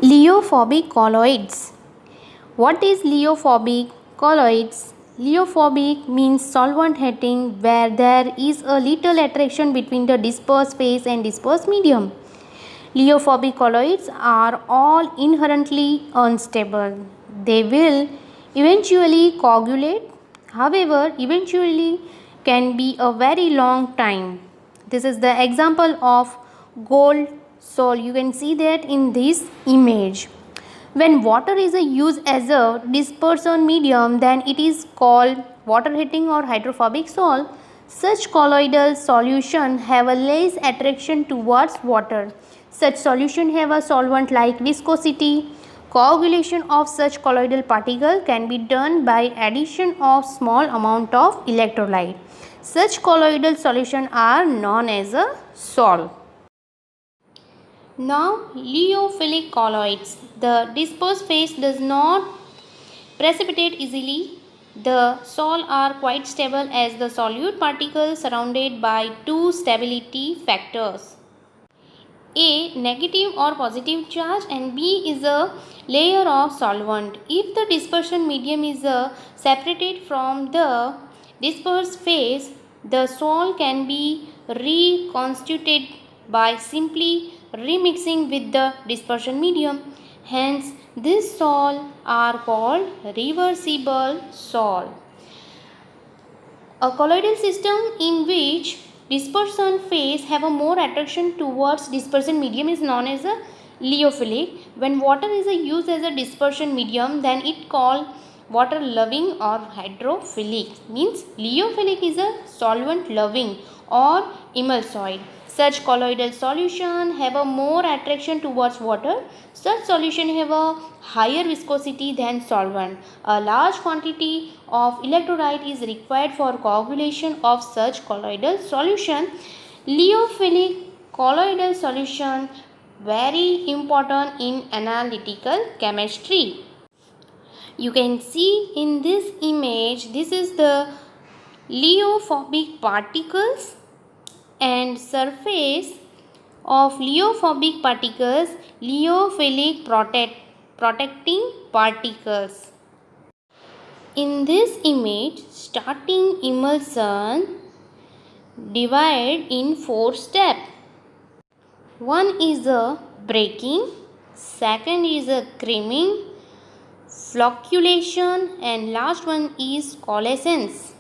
Liophobic colloids. What is liophobic colloids? Liophobic means solvent hating, where there is a little attraction between the dispersed phase and dispersed medium. Liophobic colloids are all inherently unstable. They will eventually coagulate. However, eventually can be a very long time. This is the example of gold sol. You can see that in this image. When water is used as a dispersion medium, then it is called water heating or hydrophobic sol. Such colloidal solution have a less attraction towards water. Such solution have a solvent like viscosity. Coagulation of such colloidal particle can be done by addition of small amount of electrolyte. Such colloidal solution are known as a sol. Now, liophobic colloids. The dispersed phase does not precipitate easily. The sol are quite stable as the solute particles surrounded by two stability factors. A, negative or positive charge, and B is a layer of solvent. If the dispersion medium is separated from the dispersed phase, the sol can be reconstituted by simply remixing with the dispersion medium. Hence, these sol are called reversible sol. A colloidal system in which dispersion phase have a more attraction towards dispersion medium is known as a liophobic. When water is used as a dispersion medium, then it called water loving or hydrophilic. Means liophobic is a solvent loving or emulsioid. Such colloidal solution have a more attraction towards water. Such solution have a higher viscosity than solvent. A large quantity of electrolyte is required for coagulation of such colloidal solution. Liophobic colloidal solution very important in analytical chemistry. You can see in this image, this is the liophobic particles and surface of liophobic particles, liophobic protecting particles. In this image, starting emulsion divide in 4 steps. One is a breaking, second is a creaming, flocculation, and last one is coalescence.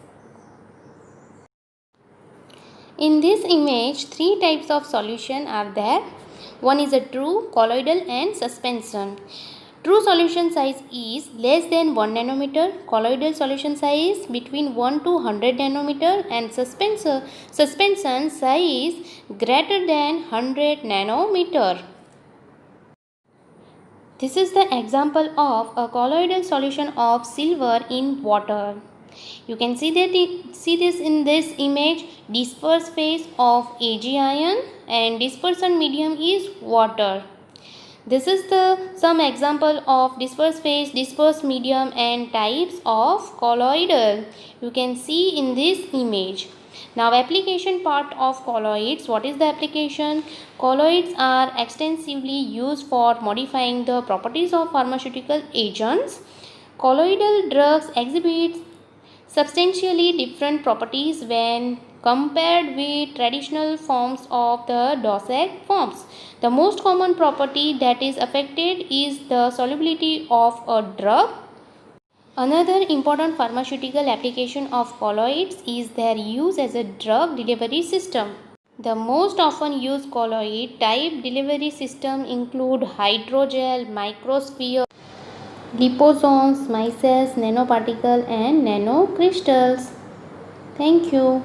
In this image, 3 types of solution are there. One is a true, colloidal and suspension. True solution size is less than 1 nanometer, colloidal solution size between 1 to 100 nanometer, and suspension size greater than 100 nanometer. This is the example of a colloidal solution of silver in water. You can see this in this image. Dispersed phase of Ag ion and dispersion medium is water. This is some example of dispersed phase, dispersed medium, and types of colloidal. You can see in this image. Now, application part of colloids. What is the application? Colloids are extensively used for modifying the properties of pharmaceutical agents. Colloidal drugs exhibit substantially different properties when compared with traditional forms of the dosage forms. The most common property that is affected is the solubility of a drug. Another important pharmaceutical application of colloids is their use as a drug delivery system. The most often used colloid type delivery system include hydrogel, microsphere, liposomes, micelles, nanoparticle, and nanocrystals. Thank you.